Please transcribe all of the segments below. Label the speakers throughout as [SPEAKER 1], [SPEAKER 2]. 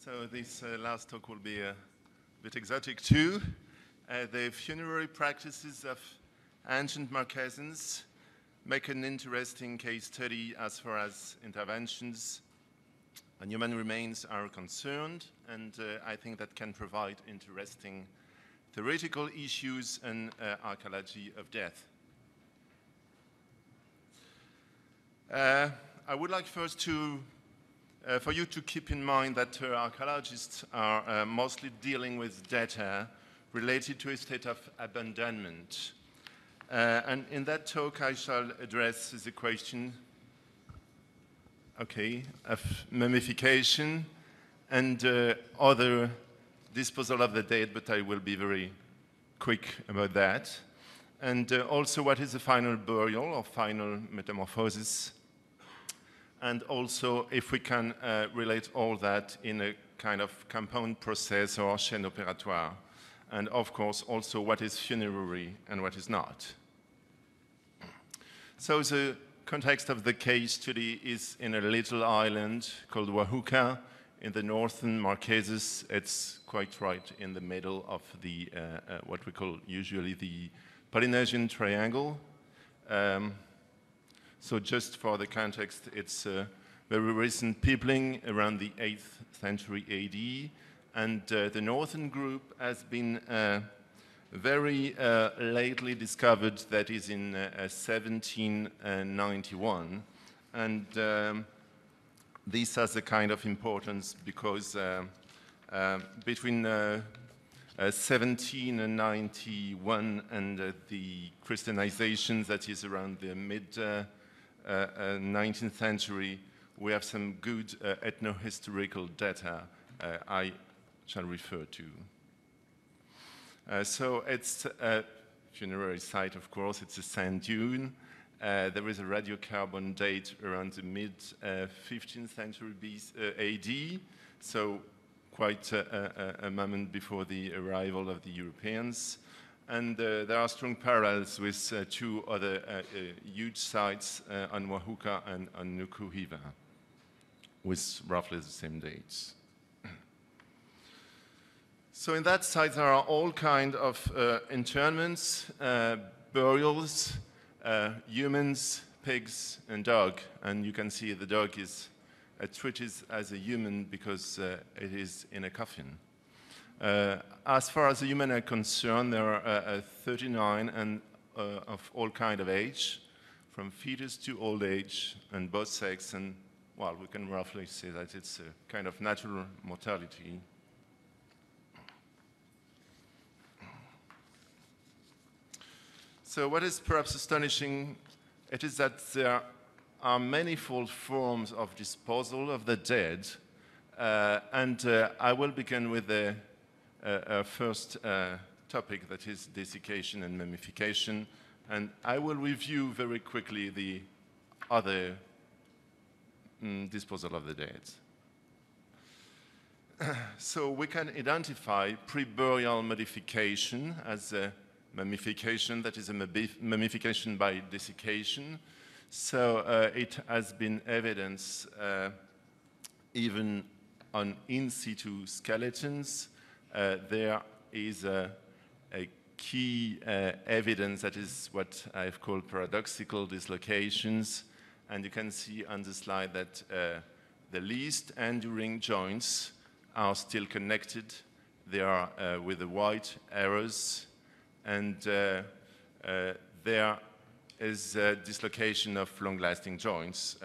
[SPEAKER 1] So this last talk will be a bit exotic too. The funerary practices of ancient Marquesans make an interesting case study as far as interventions on human remains are concerned, and I think that can provide interesting theoretical issues in archaeology of death. I would like first to for you to keep in mind that archaeologists are mostly dealing with data related to a state of abandonment. And in that talk, I shall address the question, of mummification and other disposal of the dead, but I will be very quick about that. And also what is the final burial or final metamorphosis. And also if we can relate all that in a kind of compound process or chaine operatoire. And of course also what is funerary and what is not. So the context of the case study is in a little island called Huka in the northern Marquesas. It's quite right in the middle of the what we call usually the Polynesian Triangle. So just for the context, it's very recent peopling around the 8th century AD, and the northern group has been very lately discovered, that is in 1791, and this has a kind of importance because between 1791 and the Christianization, that is around the mid 19th century, we have some good ethnohistorical data I shall refer to. So it's a funerary site, of course. It's a sand dune. There is a radiocarbon date around the mid 15th century AD, so quite a moment before the arrival of the Europeans. And there are strong parallels with two other huge sites on Huka and on Nukuhiva, with roughly the same dates. So in that site there are all kinds of interments, burials, humans, pigs, and dog. And you can see the dog is treated as a human because it is in a coffin. As far as the human are concerned, there are 39 and of all kind of age, from fetus to old age, and both sex, and well, we can roughly say that it's a kind of natural mortality. So what is perhaps astonishing, it is that there are manifold forms of disposal of the dead, and I will begin with the first topic, that is desiccation and mummification, and I will review very quickly the other disposal of the dead. So we can identify pre-burial modification as a mummification, that is a mummification by desiccation. So it has been evidenced even on in situ skeletons. There is a key evidence, that is what I've called paradoxical dislocations. And you can see on the slide that the least enduring joints are still connected. They are with the white arrows. And there is a dislocation of long-lasting joints.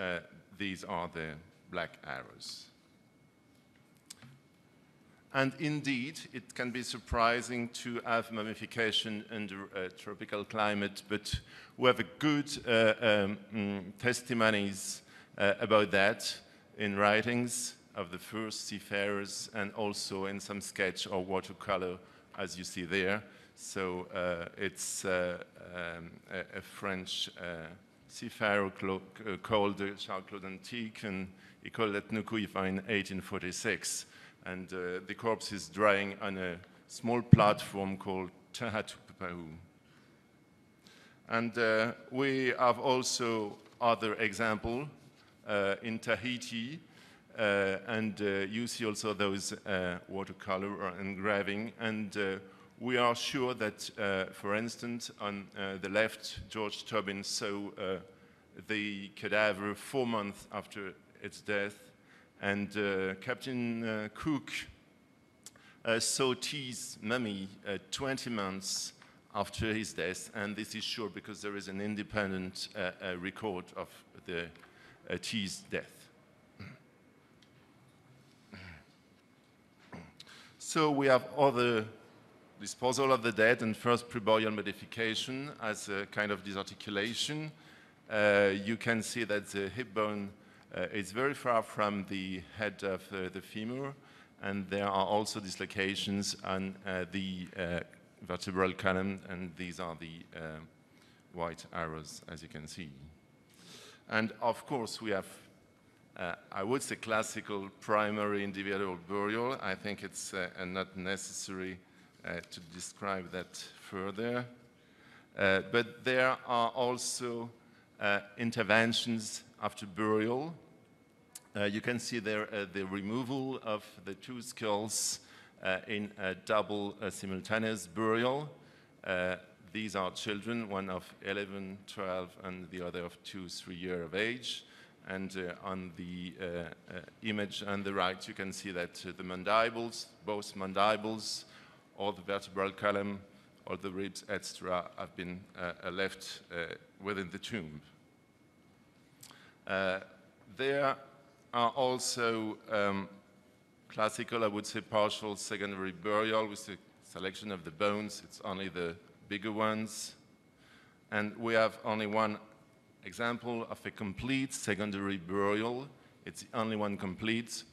[SPEAKER 1] These are the black arrows. And indeed, it can be surprising to have mummification under a tropical climate, but we have a good testimonies about that in writings of the first seafarers, and also in some sketch or watercolor, as you see there. So it's a French seafarer called Charles-Claude Antique, and he called it Nukuhiva in 1846. And the corpse is drying on a small platform called tanatometamorfòsi. And we have also other example in Tahiti. you see also those watercolor or engraving, and we are sure that, for instance, on the left, George Tobin saw the cadaver 4 months after its death, and Captain Cook saw T's mummy 20 months after his death, and this is sure because there is an independent record of the T's death. So we have other disposal of the dead and first preburial modification as a kind of disarticulation. You can see that the hip bone is very far from the head of the femur, and there are also dislocations on the vertebral column, and these are the white arrows, as you can see. And of course, we have, I would say, classical primary individual burial. I think it's not necessary to describe that further. But there are also interventions after burial. You can see there the removal of the 2 skulls in a double simultaneous burial. These are children, one of 11, 12, and the other of 2, 3 years of age. And on the image on the right, you can see that the mandibles, both mandibles, all the vertebral column, all the ribs, etc., have been left within the tomb. There are also classical, I would say, partial secondary burial with the selection of the bones. It's only the bigger ones. And we have only one example of a complete secondary burial. It's the only one complete.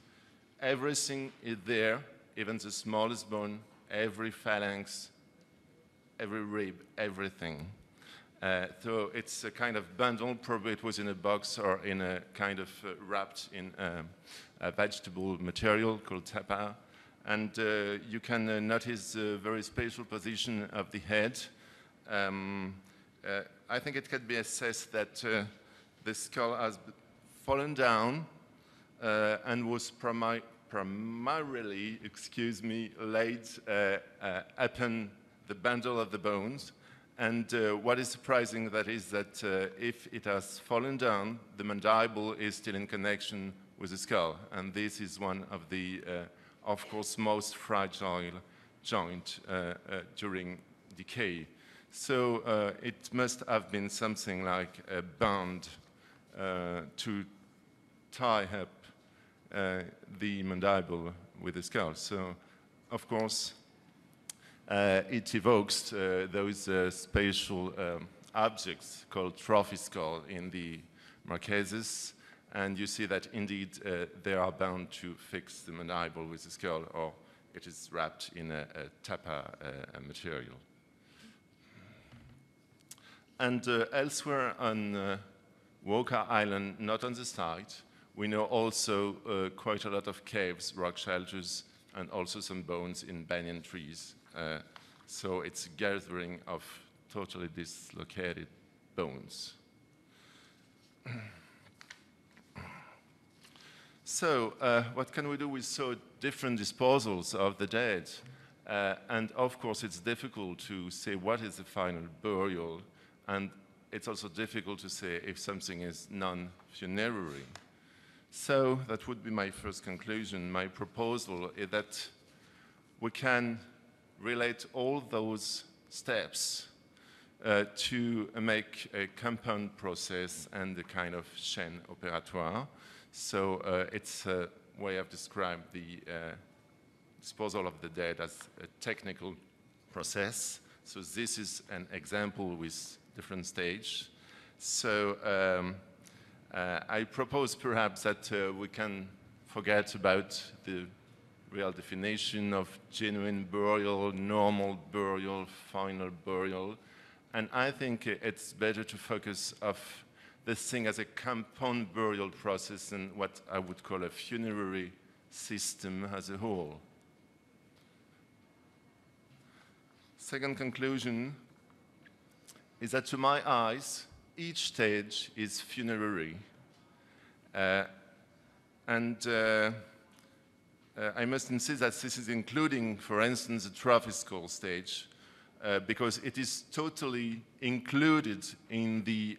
[SPEAKER 1] Everything is there, even the smallest bone, every phalanx, every rib, everything. So it's a kind of bundle, probably it was in a box or in a kind of wrapped in a vegetable material called tapa. And you can notice the very spatial position of the head. I think it can be assessed that the skull has fallen down and was primarily, laid upon the bundle of the bones. And what is surprising that is that if it has fallen down, the mandible is still in connection with the skull. And this is one of the, of course, most fragile joint during decay. So it must have been something like a band to tie up the mandible with the skull. So, of course, it evokes those spatial objects called trophy skull in the Marquesas, and you see that indeed they are bound to fix the mandible with the skull, or it is wrapped in a tapa material. And elsewhere on Huka Island, not on the site, we know also quite a lot of caves, rock shelters, and also some bones in banyan trees. So it's a gathering of totally dislocated bones. So what can we do with so different disposals of the dead? And of course, it's difficult to say what is the final burial, and it's also difficult to say if something is non-funerary. So that would be my first conclusion. My proposal is that we can relate all those steps to make a compound process and a kind of chaine operatoire. So it's a way I've described the disposal of the dead as a technical process. So this is an example with different stages. So I propose perhaps that we can forget about the real definition of genuine burial, normal burial, final burial. And I think it's better to focus on this thing as a compound burial process and what I would call a funerary system as a whole. Second conclusion is that to my eyes, each stage is funerary. And I must insist that this is including, for instance, the trophy skull stage, because it is totally included in the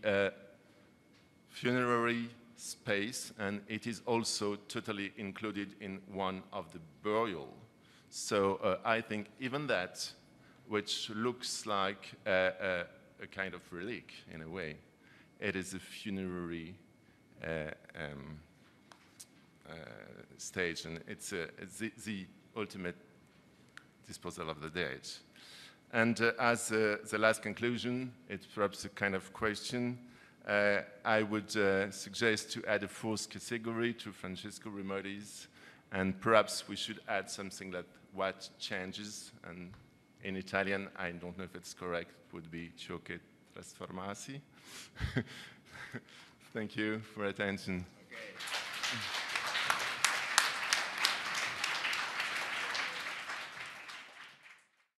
[SPEAKER 1] funerary space, and it is also totally included in one of the burial. So I think even that, which looks like a kind of relic in a way, it is a funerary stage, and it's the ultimate disposal of the dead. And as the last conclusion, it's perhaps a kind of question. I would suggest to add a fourth category to Francesco Rimodi's, and perhaps we should add something like what changes, and in Italian, I don't know if it's correct, it would be ciò che trasformarsi. Thank you for attention.
[SPEAKER 2] Okay.